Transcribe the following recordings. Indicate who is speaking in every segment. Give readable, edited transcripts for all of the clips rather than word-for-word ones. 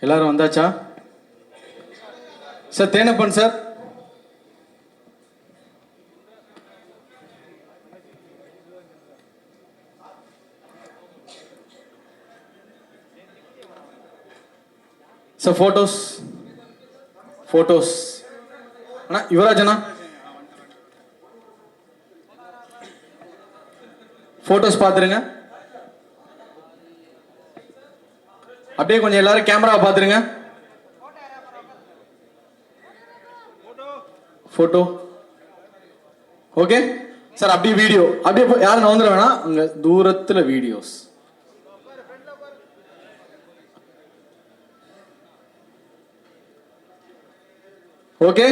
Speaker 1: எல்லாரும் வந்தாச்சா? Sir Thenappan sir, sir photos photos அண்ணா யுவராஜ் அண்ணா போட்டோஸ் பார்த்துருங்க. அப்படியே கொஞ்சம் எல்லாரும் கேமராவை பார்த்துருங்க. Photo okay sir. அப்படியே வீடியோ அப்படியே யாரும் வந்துட வேணாம், அங்க தூரத்துல videos. Okay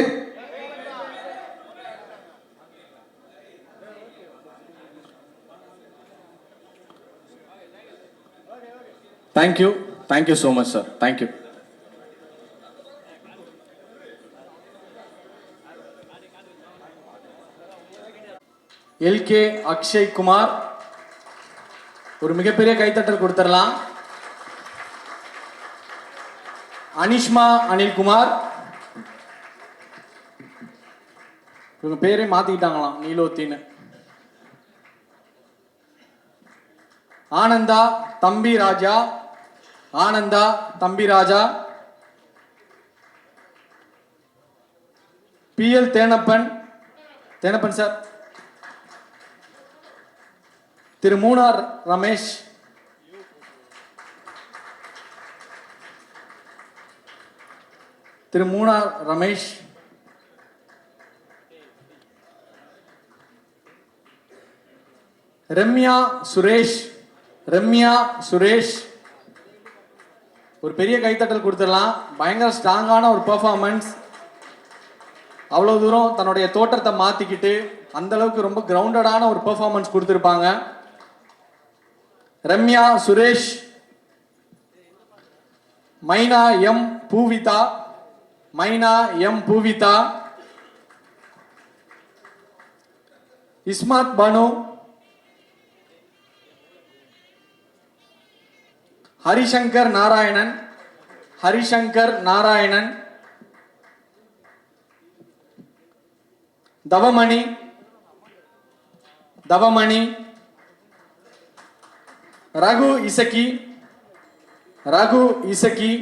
Speaker 1: thank you thank you so much sir, thank you. L K Akshay Kumar, ஒரு மிகப்பெரிய கைத்தட்டல் கொடுத்துடலாம். அனிஷ்மா அனில்குமார், இவங்க பேரே மாத்திக்கிட்டாங்களாம் நீலோத்தின்னு. ஆனந்தா தம்பி ராஜா, ஆனந்தா தம்பி ராஜா. P L Thenappan, Thenappan sir. திரு மூனார் ரமேஷ், திரு மூனார் ரமேஷ். ரம்யா சுரேஷ், ரம்யா சுரேஷ், ஒரு பெரிய கைத்தட்டல் கொடுத்துடலாம். பயங்கர ஸ்ட்ராங்கான ஒரு பெர்ஃபார்மன்ஸ். அவ்வளோ தூரம் தன்னுடைய தோற்றத்தை மாற்றிக்கிட்டு அந்த அளவுக்கு ரொம்ப கிரவுண்டடான ஒரு பெர்ஃபார்மன்ஸ் கொடுத்துருப்பாங்க. ரம்யா சுரேஷ். மைனா M Poovitha, Maina M Poovitha. Ismath Banu, Harishankar Narayanan, Harishankar Narayanan. Thavamani, Thavamani. Raghu Isakki, Raghu Isakki.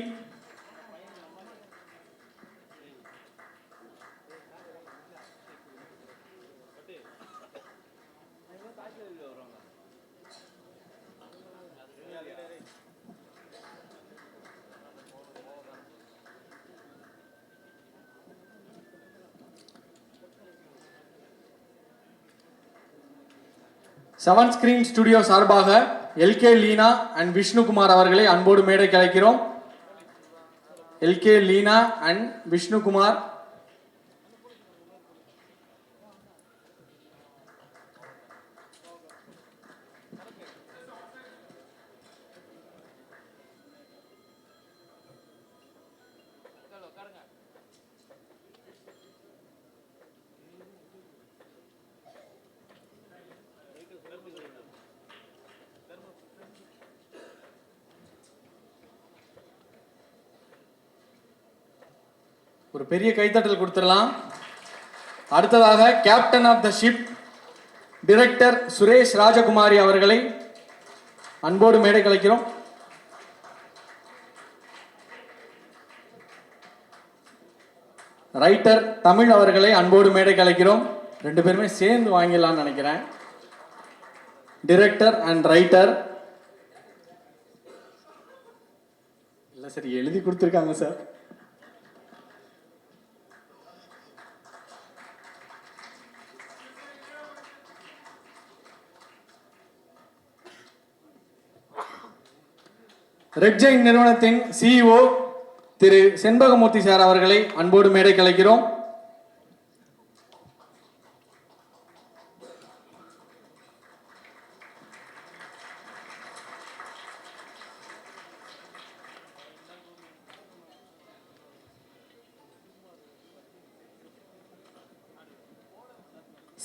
Speaker 1: Seven screen studio சார்பாக எல்கே லீனா அண்ட் விஷ்ணுகுமார் அவர்களை அன்போடு மேடைக்கு அழைக்கிறோம். L K Leena and Vishnukumar. ஒரு பெரிய கைத்தட்டல் கொடுத்துடலாம். அடுத்ததாக captain of the ship director Suresh Rajakumari அவர்களை அன்போடு மேடை கலைக்கிறோம். ரைட்டர் தமிழ் அவர்களை அன்போடு மேடை கலைக்கிறோம். ரெண்டு பேருமே சேர்ந்து வாங்கிடலாம்னு நினைக்கிறேன். Director and writer. இல்லை சார், எழுதி கொடுத்துருக்காங்க சார். ரெட் ஜெயின் நிறுவனத்தின் சிஇஓ திரு செண்பகமூர்த்தி சார் அவர்களை அன்போடு மேடை கலைக்கிறோம்.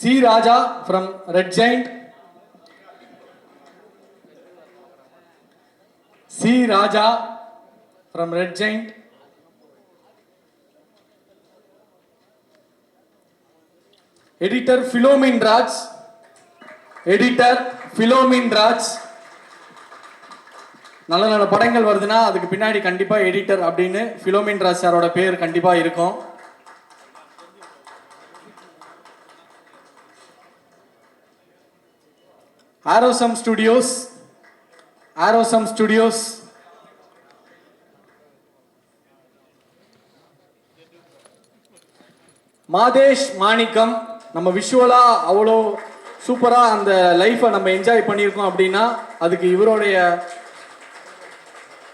Speaker 1: C Raja from Red Giant. C Raja, from Red Giant. Editor Philomin Raj. Editor Philomin Raj. நல்ல நல்ல படங்கள் வருதுன்னா அதுக்கு பின்னாடி கண்டிப்பா எடிட்டர் அப்படின்னு ஃபிலோமின் ராஜ் சாரோட பேர் கண்டிப்பா இருக்கும். Arosam Studios. Arosam Studios. Madhesh மாணிக்கம். நம்ம விஷுவலா அவ்வளோ சூப்பரா அந்த லைஃபை நம்ம என்ஜாய் பண்ணியிருக்கோம் அப்படின்னா அதுக்கு இவருடைய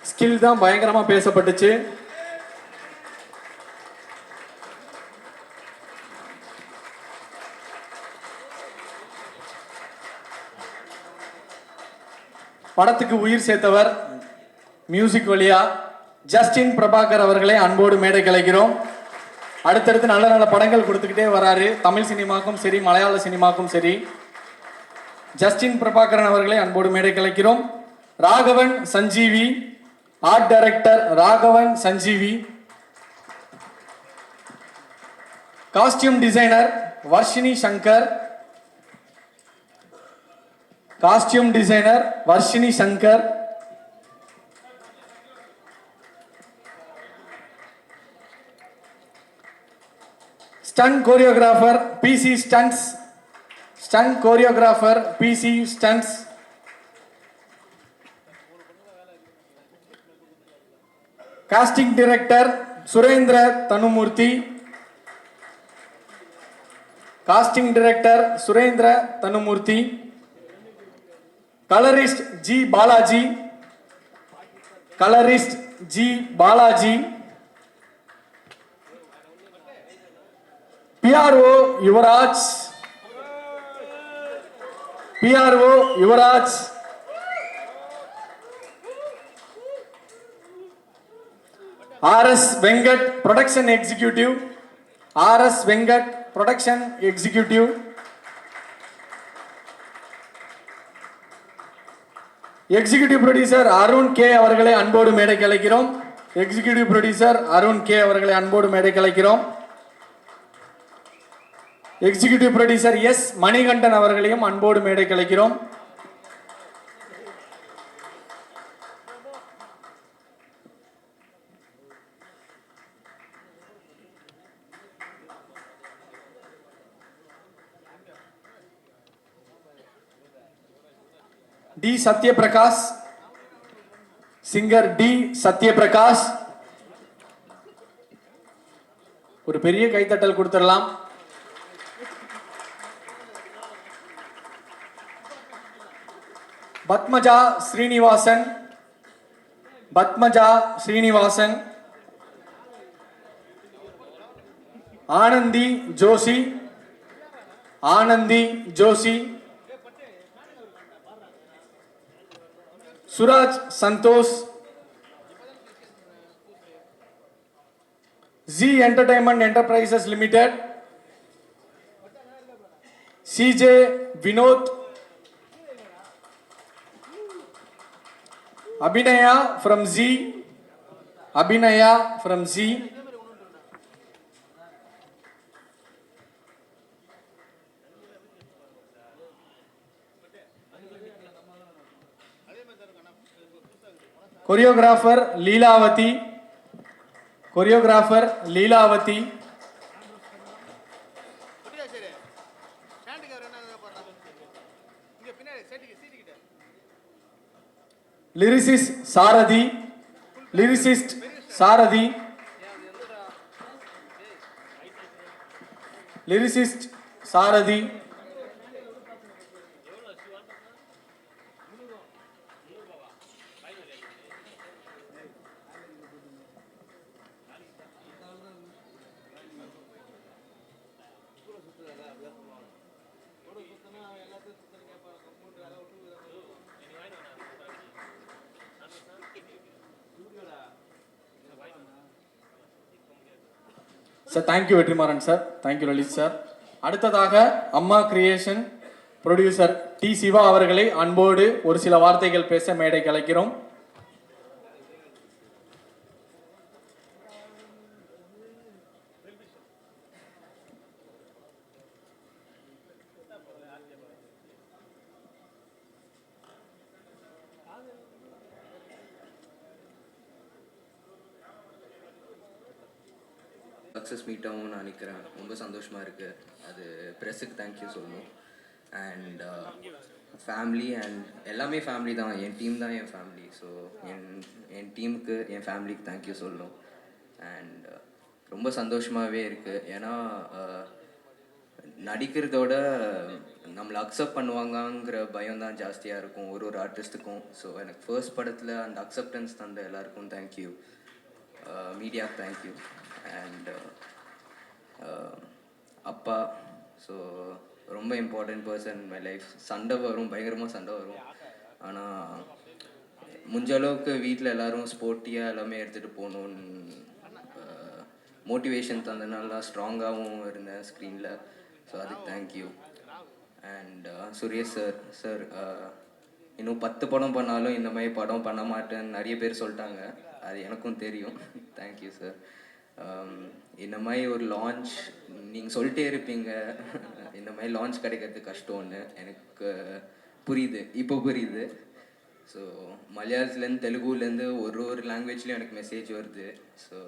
Speaker 1: ஸ்கில் தான் பயங்கரமா பேசப்பட்டுச்சு. படத்துக்கு உயிர் சேர்த்தவர் மியூசிக் வழியா ஜஸ்டின் பிரபாகர் அவர்களை அன்போடு மேடை கலைக்கிறோம். அடுத்தடுத்து நல்ல நல்ல படங்கள் கொடுத்துக்கிட்டே வராரு, தமிழ் சினிமாக்கும் சரி மலையாள சினிமாக்கும் சரி. ஜஸ்டின் பிரபாகரன் அவர்களை அன்போடு மேடை கலைக்கிறோம். Raghavan Sanjeevi, art director Raghavan Sanjeevi. Costume designer Varshini Shankar. Costume designer Varshini Shankar. Stunt choreographer P C stunts. Stunt choreographer P C stunts. Casting director Surendra Thanumoorthy. Casting director Surendra Thanumoorthy. Colourist G Balaji. Colourist G Balaji. PRO Yuvaraj. PRO Yuvaraj. RS Venkat production executive. RS Venkat production executive. Executive producer Arun K அவர்களை அன்போடு மேடை கலைக்கிறோம். Executive producer Arun K அவர்களை அன்போடு மேடை கலைக்கிறோம். Executive producer S Manikandan அவர்களையும் அன்போடு மேடை கலைக்கிறோம். T Sathyaprakash. Singer T Sathyaprakash. ஒரு பெரிய கைத்தட்டல் கொடுத்துடலாம். Padmaja Srinivasan. Padmaja Srinivasan. Anandhi Joshi. Anandhi Joshi. Suraj Santhosh. Zee entertainment enterprises limited. C J Vinoth. Abhinaya from Zee. Abhinaya from Zee. Choreographer Leelavathi. Choreographer Leelavathi. Lyricist Sarathy. Lyricist Sarathy. Lyricist Sarathy. Sir thank you Vetrimaaran sir. Thank you Lalit sir. அடுத்ததாக Amma creation producer D Siva அவர்களை அன்போடு ஒரு சில வார்த்தைகள் பேச மேடை கலைக்கிறோம்.
Speaker 2: சக்ஸஸ் மீட்டாகவும் நான் நிற்கிறேன். ரொம்ப சந்தோஷமாக இருக்குது. அது ப்ரெஸ்ஸுக்கு தேங்க்யூ சொல்லணும். அண்ட் ஃபேமிலி அண்ட் எல்லாமே ஃபேமிலி தான். என் டீம் தான் என் ஃபேமிலி. ஸோ என் டீமுக்கு என் ஃபேமிலிக்கு தேங்க்யூ சொல்லணும். அண்ட் ரொம்ப சந்தோஷமாகவே இருக்குது. ஏன்னா நடிக்கிறதோட நம்மளை அக்செப்ட் பண்ணுவாங்கங்கிற பயம் தான் ஜாஸ்தியாக இருக்கும் ஒரு ஆர்டிஸ்ட்டுக்கும். ஸோ எனக்கு ஃபர்ஸ்ட் படத்தில் அந்த அக்செப்டன்ஸ் தந்த எல்லாருக்கும் தேங்க்யூ. மீடியாவுக்கு தேங்க்யூ. அண்ட் அப்பா, ஸோ ரொம்ப இம்பார்ட்டன்ட் பர்சன் மை லைஃப். சண்டை வரும், பயங்கரமாக சண்டை வரும். ஆனால் முடிஞ்ச அளவுக்கு வீட்டில் எல்லோரும் ஸ்போர்ட்டியாக எல்லாமே எடுத்துகிட்டு போகணுன்னு மோட்டிவேஷன் தந்தனால ஸ்ட்ராங்காகவும் இருந்தேன் ஸ்க்ரீனில். ஸோ அதுக்கு தேங்க்யூ. அண்ட் சுரேஷ் சார் இன்னும் 10 படம் பண்ணாலும் இந்த மாதிரி படம் பண்ண மாட்டேன்னு நிறைய பேர் சொல்லிட்டாங்க. அது எனக்கும் தெரியும். Thank you sir. இந்த மாதிரி ஒரு லான்ச் நீங்கள் சொல்லிட்டே இருப்பீங்க, இந்த மாதிரி லான்ச் கிடைக்கிறது கஷ்டம்னு எனக்கு புரியுது, இப்போ புரியுது. ஸோ மலையாளத்துலேருந்து தெலுங்குலேருந்து ஒரு லாங்குவேஜ்லேயும் எனக்கு மெசேஜ் வருது. ஸோ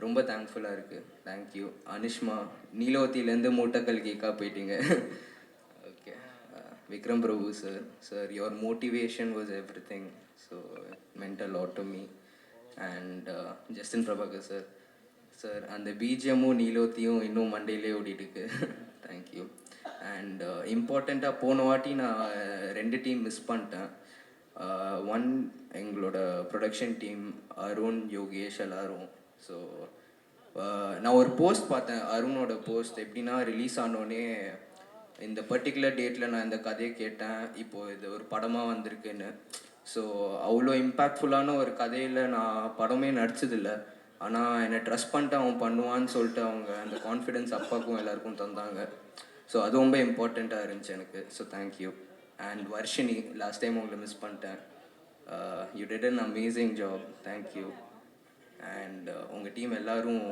Speaker 2: ரொம்ப தேங்க்ஃபுல்லாக இருக்குது. தேங்க்யூ. அனுஷ்மா, நீலோத்திலேருந்து மூட்டக்கல் கேக்கா போயிட்டீங்க. Okay. Vikram Prabhu sir your motivation was everything. So meant a lot to me. And Justin Prabhakar sir அந்த பிஜிஎம்மும் நீலோத்தியும் இன்னும் மண்டேலே ஓடிட்டுருக்கு. தேங்க்யூ. அண்ட் இம்பார்ட்டண்ட்டாக போன வாட்டி நான் 2 டீம் மிஸ் பண்ணிட்டேன். ஒன் எங்களோட ப்ரொடக்ஷன் டீம், அருண், யோகேஷ் எல்லாரும். ஸோ நான் ஒரு போஸ்ட் பார்த்தேன், அருணோட போஸ்ட். எப்படின்னா, ரிலீஸ் ஆனோடனே இந்த பர்டிகுலர் டேட்டில் நான் இந்த கதையை கேட்டேன், இப்போது இது ஒரு படமாக வந்திருக்குன்னு. ஸோ அவ்வளோ இம்பேக்ட்ஃபுல்லான ஒரு கதையில் நான் படமே நடிச்சதில்லை. ஆனால் என்னை ட்ரஸ்ட் பண்ணிட்டு அவன் பண்ணுவான்னு சொல்லிட்டு அவங்க அந்த கான்ஃபிடென்ஸ் அப்பாவுக்கும் எல்லாருக்கும் தந்தாங்க. ஸோ அது ரொம்ப இம்பார்ட்டண்ட்டாக இருந்துச்சு எனக்கு. So thank you. And Varshini, last time உங்களை மிஸ் பண்ணிட்டேன். You did an amazing job. Thank you. And உங்கள் டீம் எல்லோரும்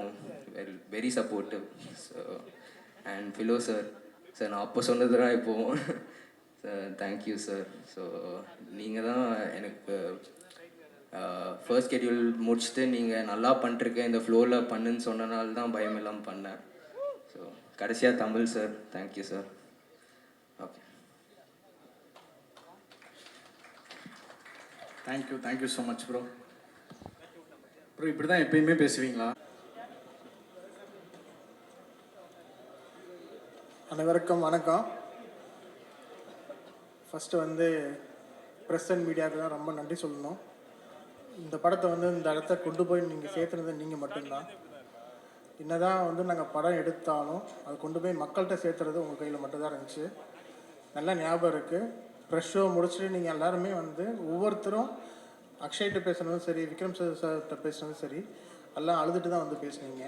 Speaker 2: very supportive. So and Philo sir நான் அப்போ சொன்னது தான் இப்போது. Sir thank you sir. ஸோ நீங்கள் தான் எனக்கு ஃபர்ஸ்ட் ஷெட்யூல் முடிச்சுட்டு நீங்கள் நல்லா பண்ணிட்டுருக்க, இந்த ஃப்ளோவில் பண்ணுன்னு சொன்னனால தான் பயம் இல்லாமல் பண்ணேன். ஸோ கடைசியாக Tamil sir, thank you sir. Okay,
Speaker 1: thank you so much bro. Bro இப்படி தான் எப்பயுமே பேசுவீங்களா?
Speaker 3: அனைவருக்கும் வணக்கம். ஃபஸ்ட்டு வந்து ப்ரெஸ் அண்ட் மீடியாவுக்கு தான் ரொம்ப நன்றி சொல்லணும். இந்த படத்தை வந்து இந்த இடத்த கொண்டு போய் நீங்கள் சேர்த்துனது நீங்கள் மட்டும்தான். என்ன தான் வந்து நாங்கள் படம் எடுத்தாலும் அது கொண்டு போய் மக்கள்கிட்ட சேர்த்துறது உங்கள் கையில் மட்டும்தான் இருந்துச்சு. நல்லா ஞாபகம் இருக்குது. ப்ரெஷ் ஷோ முடிச்சுட்டு நீங்கள் எல்லாருமே வந்து ஒவ்வொருத்தரும் அக்ஷய்கிட்ட பேசுனதும் சரி, விக்ரம் சார்கிட்ட பேசுனதும் சரி, எல்லாம் அழுதுட்டு தான் வந்து பேசுனீங்க.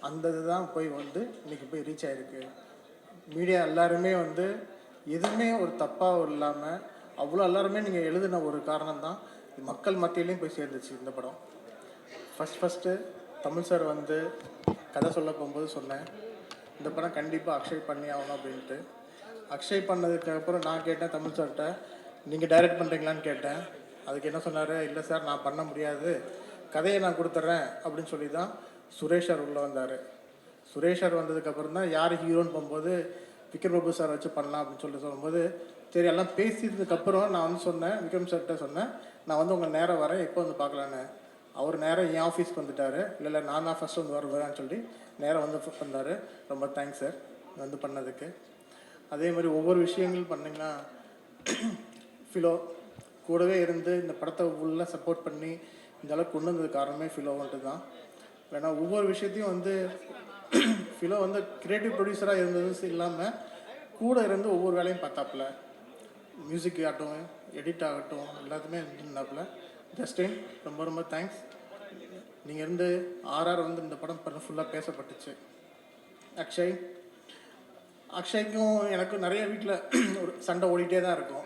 Speaker 3: அந்த இதுதான் போய் வந்து இன்றைக்கி போய் ரீச் ஆகிருக்கு. மீடியா எல்லாருமே வந்து எதுவுமே ஒரு தப்பாக இல்லாமல் அவ்வளோ எல்லாருமே நீங்கள் எழுதின ஒரு காரணம் தான் மக்கள் மத்தியிலையும் போய் சேர்ந்துச்சு இந்த படம். ஃபஸ்ட்டு தமிழ் சார் வந்து கதை சொல்ல போகும்போது சொன்னேன், இந்த படம் கண்டிப்பாக அக்ஷய் பண்ணி ஆகணும் அப்படின்ட்டு. அக்ஷய் பண்ணதுக்கப்புறம் நான் கேட்டேன் தமிழ் சார்கிட்ட, நீங்கள் டைரக்ட் பண்ணுறீங்களான்னு கேட்டேன். அதுக்கு என்ன சொன்னார், இல்லை சார் நான் பண்ண முடியாது, கதையை நான் கொடுத்துட்றேன் அப்படின்னு சொல்லி தான் சுரேஷ் சார் உள்ளே வந்தார். சுரேஷ் சார் வந்ததுக்கப்புறம் தான் யார் ஹீரோன்னு போகும்போது விக்ரம் பிரபு சார் வச்சு பண்ணலாம் அப்படின்னு சொல்லும்போது, சரி எல்லாம் பேசியதுக்கப்புறம் நான் வந்து சொன்னேன், விக்ரம் சார்கிட்ட சொன்னேன், நான் வந்து உங்கள் நேரம் வரேன், எப்போ வந்து பார்க்கலான்னு. அவர் நேரம் என் ஆஃபீஸ்க்கு வந்துட்டார். இல்லை நான் தான் ஃபஸ்ட்டு வந்து வருவேன்னு சொல்லி நேரம் வந்து வந்தார். ரொம்ப தேங்க்ஸ் சார் வந்து பண்ணதுக்கு. அதே மாதிரி ஒவ்வொரு விஷயங்கள் பண்ணிங்கன்னா ஃபிலோ கூடவே இருந்து இந்த படத்தை உள்ளே சப்போர்ட் பண்ணி இந்த அளவுக்கு கொண்டு வந்தது காரணமே ஃபிலோ வந்துட்டு தான். ஏன்னா ஒவ்வொரு விஷயத்தையும் வந்து ஃபிலோ வந்து கிரியேட்டிவ் ப்ரொடியூசராக இருந்தது இல்லாமல் கூட இருந்து ஒவ்வொரு வேலையும் பார்த்தாப்புல. மியூசிக் ஆகட்டும், எடிட் ஆகட்டும், எல்லாத்துமே இருந்தாப்புல. ஜஸ்டின் ரொம்ப ரொம்ப தேங்க்ஸ். நீங்கள் இருந்து ஆர்ஆர் வந்து இந்த படம் ஃபுல்லாக பேசப்பட்டுச்சு. அக்ஷய்க்கும் எனக்கும் நிறைய வீட்டில் ஒரு சண்டை ஓடிட்டே தான் இருக்கும்.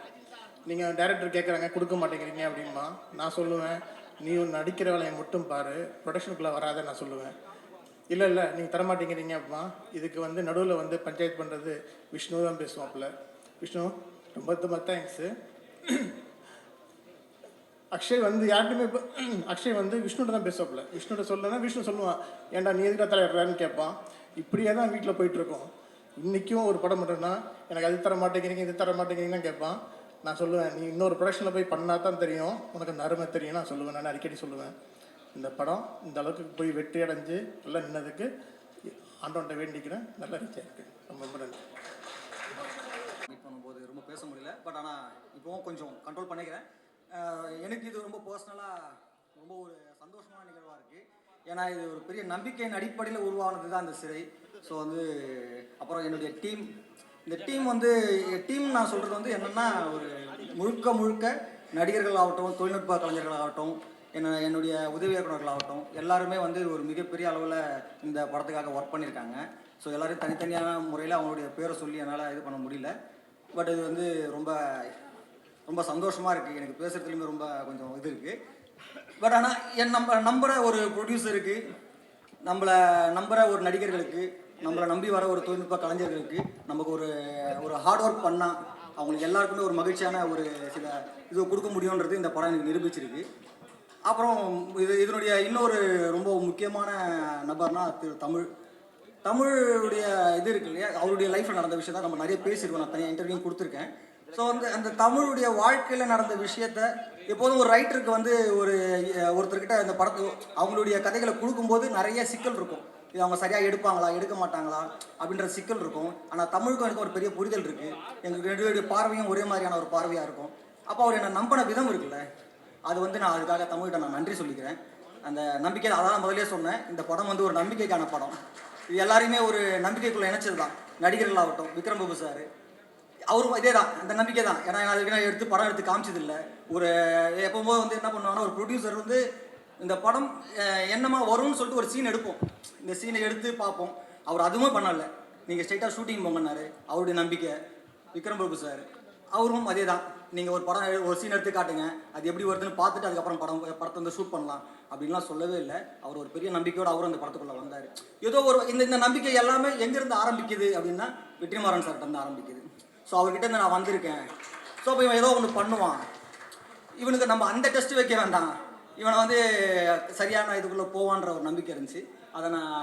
Speaker 3: நீங்கள் டைரக்டர் கேட்குறாங்க கொடுக்க மாட்டேங்கிறீங்க அப்படின்பா. நான் சொல்லுவேன், நீ நடிக்கிற வேலையை மட்டும் பாரு, ப்ரொடக்ஷனுக்குள்ளே வராத நான் சொல்லுவேன். இல்லை நீங்கள் தரமாட்டேங்கிறீங்க அப்படின்னா இதுக்கு வந்து நடுவில் வந்து பஞ்சாயத்து பண்ணுறது விஷ்ணு தான் பேசுவாப்புல. விஷ்ணு ரொம்ப ரொம்ப தேங்க்ஸு. அக்ஷய் வந்து யார்ட்டுமே இப்போ அக்ஷய் வந்து விஷ்ணுகிட்ட தான் பேசப்பில்ல. விஷ்ணுகிட்ட சொல்லலைன்னா விஷ்ணு சொல்லுவான், ஏன்டா நீ எதுக்கா தலையிடுறான்னு கேட்பான். இப்படியே தான் வீட்டில் போயிட்டுருக்கோம். இன்றைக்கும் ஒரு படம் பண்ணுறேன்னா எனக்கு அது தர மாட்டேங்கிறீங்க இது தர மாட்டேங்கிறீங்கன்னு கேட்பான். நான் சொல்லுவேன், நீ இன்னொரு ப்ரொடக்ஷனில் போய் பண்ணால் தான் தெரியும் உனக்கு அந்த அருமை தெரியும். நான் சொல்லுவேன், நான் அடிக்கடி சொல்லுவேன். இந்த படம் இந்த அளவுக்கு போய் வெற்றி அடைஞ்சு நல்லா நின்னதுக்கு ஆண்டவன்கிட்ட வேண்டிக்கிறேன். நல்லா ரீச் ஆயிருக்கு. ரொம்ப ரொம்ப நன்றி.
Speaker 4: மீட் பண்ணும்போது ரொம்ப பேச முடியல, பட் ஆனால் இப்போவும் கொஞ்சம் கண்ட்ரோல் பண்ணிக்கிறேன். எனக்கு இது ரொம்ப பர்சனலாக ரொம்ப ஒரு சந்தோஷமான நிகழ்வாக இருக்குது. ஏன்னா இது ஒரு பெரிய நம்பிக்கையின் அடிப்படையில் உருவானது தான் இந்த சிறை. ஸோ வந்து அப்புறம் என்னுடைய டீம், இந்த டீம் வந்து டீம் நான் சொல்கிறது வந்து என்னென்னா ஒரு முழுக்க நடிகர்கள் ஆகட்டும், தொழில்நுட்ப கலைஞர்கள் ஆகட்டும், என்னுடைய உதவி இயக்குநர்கள் ஆகட்டும், எல்லாருமே வந்து ஒரு மிகப்பெரிய அளவில் இந்த படத்துக்காக ஒர்க் பண்ணியிருக்காங்க. ஸோ எல்லோரும் தனித்தனியான முறையில் அவங்களுடைய பேரை சொல்லி என்னால் இது பண்ண முடியல. பட் இது வந்து ரொம்ப ரொம்ப சந்தோஷமாக இருக்குது. எனக்கு பேசுகிறதுலையுமே ரொம்ப கொஞ்சம் இது இருக்குது. பட் ஆனால் நம்புகிற ஒரு ப்ரொடியூசருக்கு, நம்மளை நம்புகிற ஒரு நடிகர்களுக்கு, நம்மளை நம்பி வர ஒரு தொழில்நுட்ப கலைஞர்களுக்கு நமக்கு ஒரு ஹார்ட் ஒர்க் பண்ணால் அவங்களுக்கு எல்லாருக்குமே ஒரு மகிழ்ச்சியான ஒரு சில இது கொடுக்க முடியுன்றது இந்த படம் எனக்கு நிரூபிச்சிருக்கு. அப்புறம் இதனுடைய இன்னொரு ரொம்ப முக்கியமான நபர்னா தமிழுடைய இது இருக்கு இல்லையா, அவருடைய லைஃப்பில் நடந்த விஷயத்தை நம்ம நிறைய பேசியிருக்கோம். நான் தனியாக இன்டர்வியூ கொடுத்துருக்கேன். ஸோ வந்து அந்த தமிழுடைய வாழ்க்கையில் நடந்த விஷயத்த எப்போதும் ஒரு ரைட்டருக்கு வந்து ஒருத்தர்கிட்ட அந்த படத்தை அவங்களுடைய கதைகளை கொடுக்கும்போது நிறைய சிக்கல் இருக்கும். இது அவங்க சரியாக எடுப்பாங்களா எடுக்க மாட்டாங்களா அப்படின்ற சிக்கல் இருக்கும். ஆனால் தமிழுக்கும் எனக்கு ஒரு பெரிய புரிதல் இருக்குது. எங்களுக்கு ரெண்டு பார்வையும் ஒரே மாதிரியான ஒரு பார்வையாக இருக்கும். அப்போ அவர் என்னை நம்பின விதம் இருக்குல்ல, அது வந்து நான் அதுக்காக தமிழ்கிட்ட நான் நன்றி சொல்லிக்கிறேன். அந்த நம்பிக்கை, அதான் முதலே சொன்னேன், இந்த படம் வந்து ஒரு நம்பிக்கைக்கான படம். இது எல்லாரையுமே ஒரு நம்பிக்கைக்குள்ளே இணைச்சது தான். நடிகர்களாகட்டும், விக்ரம் பாபு சார் அவரும் இதே தான், அந்த நம்பிக்கை தான். ஏன்னா அதுக்கு எடுத்து படம் எடுத்து காமிச்சதில்லை. ஒரு எப்போம்போது வந்து என்ன பண்ணுவாங்கன்னா, ஒரு ப்ரொடியூசர் வந்து இந்த படம் என்னமா வரும்னு சொல்லிட்டு ஒரு சீன் எடுப்போம். இந்த சீனை எடுத்து பார்ப்போம். அவர் அதுவும் பண்ணலை. நீங்கள் ஸ்ட்ரைட்டாக ஷூட்டிங் போங்கன்னாரு. அவருடைய நம்பிக்கை. விக்ரம் பிரபு சார் அவரும் அதே தான். நீங்கள் ஒரு சீன் எடுத்து காட்டுங்க, அது எப்படி வருதுன்னு பார்த்துட்டு அதுக்கப்புறம் படத்தை வந்து ஷூட் பண்ணலாம் அப்படின்லாம் சொல்லவே இல்லை. அவர் ஒரு பெரிய நம்பிக்கையோடு அவரும் அந்த படத்துக்குள்ளே வந்தார். ஏதோ ஒரு இந்த நம்பிக்கை எல்லாமே எங்கேருந்து ஆரம்பிக்குது அப்படின்னா வெற்றிமாறன் சார்கிட்ட வந்து ஆரம்பிக்குது. ஸோ அவர்கிட்ட இருந்து நான் வந்திருக்கேன். ஸோ இப்போ இவன் ஏதோ ஒன்று பண்ணுவான், இவனுக்கு நம்ம அந்த டெஸ்ட் வைக்க வேண்டாம், இவனை வந்து சரியான இதுக்குள்ளே போவான்ற ஒரு நம்பிக்கை இருந்துச்சு. அதை நான்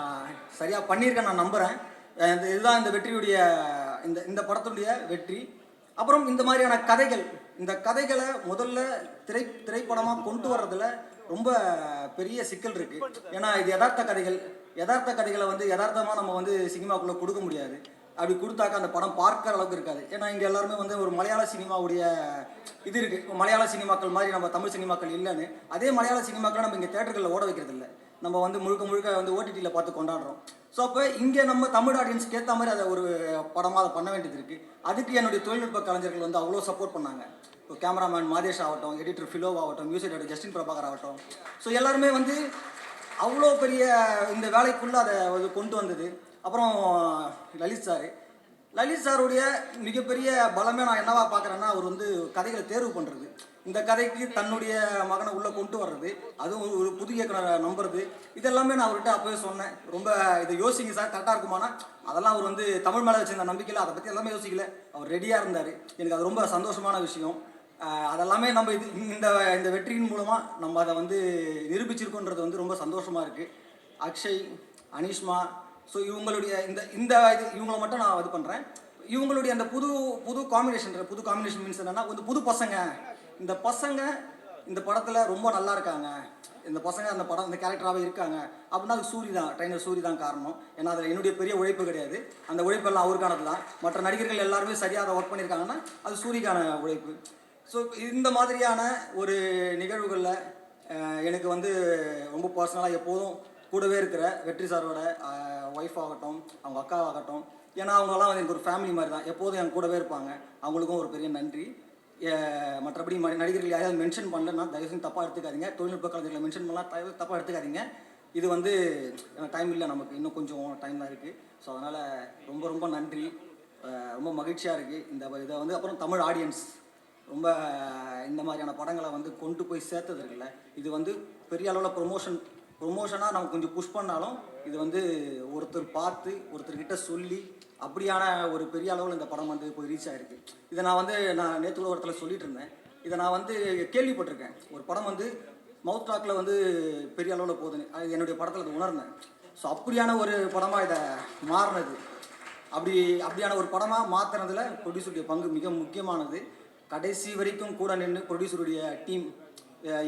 Speaker 4: சரியாக பண்ணியிருக்கேன், நான் நம்புகிறேன். இதுதான் இந்த வெற்றியுடைய இந்த படத்துடைய வெற்றி. அப்புறம் இந்த மாதிரியான இந்த கதைகளை முதல்ல திரைப்படமாக கொண்டு வர்றதுல ரொம்ப பெரிய சிக்கல் இருக்குது. ஏன்னா இது யதார்த்த கதைகளை வந்து யதார்த்தமாக நம்ம வந்து சினிமாக்குள்ளே கொடுக்க முடியாது. அப்படி கொடுத்தாக்கா அந்த படம் பார்க்குற அளவுக்கு இருக்காது. ஏன்னா இங்கே எல்லாருமே வந்து ஒரு மலையாள சினிமாவுடைய இது இருக்குது. மலையாள சினிமாக்கள் மாதிரி நம்ம தமிழ் சினிமாக்கள் இல்லைன்னு. அதே மலையாள சினிமாக்களை நம்ம இங்கே தேட்டர்களில் ஓட வைக்கிறது இல்லை. நம்ம வந்து முழுக்க வந்து ஓடிடியில் பார்த்து கொண்டாடுறோம். ஸோ அப்போ இங்கே நம்ம தமிழ் ஆடியன்ஸ்க்கு ஏற்ற மாதிரி அதை ஒரு படமாக அதை பண்ண வேண்டியது இருக்குது. அதுக்கு என்னுடைய தொழில்நுட்ப கலைஞர்கள் வந்து அவ்வளோ சப்போர்ட் பண்ணாங்க. இப்போ கேமராமேன் மாதேஷ் ஆகட்டும், எடிட்டர் ஃபிலோ ஆகட்டும், மியூசிக் டைரக்டர் ஜஸ்டின் பிரபாகர் ஆகட்டும். ஸோ எல்லாருமே வந்து அவ்வளோ பெரிய இந்த வேலைக்குள்ளே அதை கொண்டு வந்தது. அப்புறம் லலித் சாருடைய மிகப்பெரிய பலமே நான் என்னவா பார்க்குறேன்னா, அவர் வந்து கதைகளை தேர்வு பண்ணுறது, இந்த கதைக்கு தன்னுடைய மகனை உள்ளே கொண்டு வர்றது, அதுவும் ஒரு புது இயக்குனரை நம்புறது, இதெல்லாமே நான் அவர்கிட்ட அப்போவே சொன்னேன். ரொம்ப இதை யோசிங்க சார், கரெக்டாக இருக்குமானா அதெல்லாம் அவர் வந்து தமிழ் மேலே வச்சிருந்த நம்பிக்கையில் அதை பற்றி எல்லாமே யோசிக்கல. அவர் ரெடியாக இருந்தார். எனக்கு அது ரொம்ப சந்தோஷமான விஷயம். அதெல்லாமே நம்ம இந்த வெற்றியின் மூலமாக நம்ம அதை வந்து நிரூபிச்சிருக்கோன்றது வந்து ரொம்ப சந்தோஷமாக இருக்குது. அக்ஷய், அனிஷ்மா, ஸோ இவங்களுடைய இவங்களை மட்டும் நான் இது பண்ணுறேன். இவங்களுடைய அந்த புது காம்பினேஷன் மீன்ஸ் என்னென்னா, வந்து புது பசங்க, இந்த பசங்க இந்த படத்தில் ரொம்ப நல்லா இருக்காங்க, இந்த பசங்க இந்த கேரக்டராகவே இருக்காங்க அப்படின்னா அது ட்ரைனர் சூரி தான் காரணம். ஏன்னா அதில் என்னுடைய பெரிய உழைப்பு கிடையாது. அந்த உழைப்பெல்லாம் அவருக்கானது தான். மற்ற நடிகர்கள் எல்லாருமே சரியாக அதை ஒர்க் பண்ணியிருக்காங்கன்னா அது சூரிக்கான உழைப்பு. ஸோ இந்த மாதிரியான ஒரு நிகழ்வுகளில் எனக்கு வந்து ரொம்ப பர்சனலாக எப்போதும் கூடவே இருக்கிற வெற்றி சாரோட ஒய்ஃப் ஆகட்டும், அவங்க அக்கா ஆகட்டும், ஏன்னா அவங்களாம் வந்து எனக்கு ஒரு ஃபேமிலி மாதிரி தான், எப்போதும் என் கூடவே இருப்பாங்க. அவங்களுக்கும் ஒரு பெரிய நன்றி. மற்றபடி நடிகர்கள் யாரையாவது மென்ஷன் பண்ணலன்னா தயவுசெய்து தப்பாக எடுத்துக்காதீங்க. தொழில்நுட்ப கலைஞர்களை மென்ஷன் பண்ணலாம், தப்பாக எடுத்துக்காதீங்க. இது வந்து டைம் இல்லை, நமக்கு இன்னும் கொஞ்சம் டைம் தான் இருக்குது. ஸோ அதனால் ரொம்ப ரொம்ப நன்றி. ரொம்ப மகிழ்ச்சியாக இருக்குது இதை வந்து. அப்புறம் தமிழ் ஆடியன்ஸ் ரொம்ப இந்த மாதிரியான படங்களை வந்து கொண்டு போய் சேர்த்தது இருக்குல்ல, இது வந்து பெரிய அளவில் ப்ரொமோஷனாக நம்ம கொஞ்சம் புஷ் பண்ணாலும் இது வந்து ஒருத்தர் பார்த்து ஒருத்தர்கிட்ட சொல்லி அப்படியான ஒரு பெரிய அளவில் இந்த படம் வந்து போய் ரீச் ஆகிருக்கு. இதை நான் நேற்று கூட ஒருத்தர் சொல்லிட்டு இருந்தேன். இதை நான் வந்து கேள்விப்பட்டிருக்கேன். ஒரு படம் வந்து மவுத் டாக்கில் வந்து பெரிய அளவில் போகுதுன்னு, அது என்னுடைய படத்தில் அதை உணர்ந்தேன். ஸோ அப்படியான ஒரு படமாக இதை மாறினது, அப்படியான ஒரு படமாக மாற்றுறதுல ப்ரொடியூசருடைய பங்கு மிக முக்கியமானது. கடைசி வரைக்கும் கூட நின்று ப்ரொடியூசருடைய டீம்,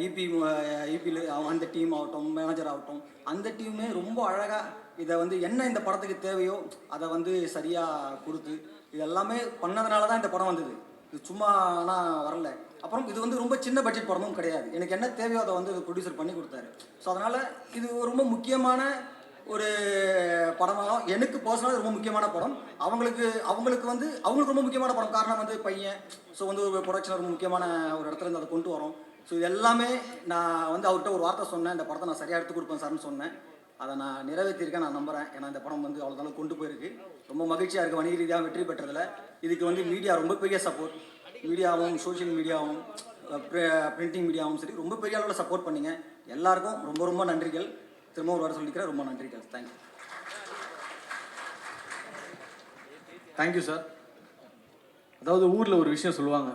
Speaker 4: இபியில் அந்த டீம் ஆகட்டும், மேனேஜர் ஆகட்டும், அந்த டீமுமே ரொம்ப அழகாக இதை வந்து என்ன இந்த படத்துக்கு தேவையோ அதை வந்து சரியாக கொடுத்து இது எல்லாமே பண்ணதுனால தான் இந்த படம் வந்தது. இது சும்மா ஆனால் வரல. அப்புறம் இது வந்து ரொம்ப சின்ன பட்ஜெட் படமும் கிடையாது. எனக்கு என்ன தேவையோ அதை வந்து ப்ரொடியூசர் பண்ணி கொடுத்தாரு. ஸோ அதனால் இது ரொம்ப முக்கியமான ஒரு படமாக, எனக்கு பர்சனலாக ரொம்ப முக்கியமான படம். அவங்களுக்கு ரொம்ப முக்கியமான படம். காரணம் வந்து பையன், ஸோ வந்து ஒரு ப்ரொடக்ஷன் ரொம்ப முக்கியமான ஒரு இடத்துல இருந்து அதை கொண்டு வரோம். ஸோ இது எல்லாமே நான் வந்து அவர்கிட்ட ஒரு வார்த்தை சொன்னேன், இந்த படத்தை நான் சரியாக எடுத்து கொடுப்பேன் சார்னு சொன்னேன். அதை நான் நிறைவேற்றிருக்கேன், நான் நம்புகிறேன். ஏன்னா இந்த படம் வந்து அவ்வளோ கொண்டு போயிருக்கு. ரொம்ப மகிழ்ச்சியாக இருக்குது வணிக ரீதியாக வெற்றி பெற்றதில். இதுக்கு வந்து மீடியா ரொம்ப பெரிய சப்போர்ட். மீடியாவும், சோஷியல் மீடியாவும், பிரிண்டிங் மீடியாவும் சரி, ரொம்ப பெரிய அளவில் சப்போர்ட் பண்ணிங்க. எல்லாருக்கும் ரொம்ப ரொம்ப நன்றிகள். திரும்ப ஒரு வாரம் சொல்லிக்கிறேன், ரொம்ப நன்றிகள். தேங்க்யூ.
Speaker 1: Thank you sir. அதாவது ஊரில் ஒரு விஷயம் சொல்லுவாங்க,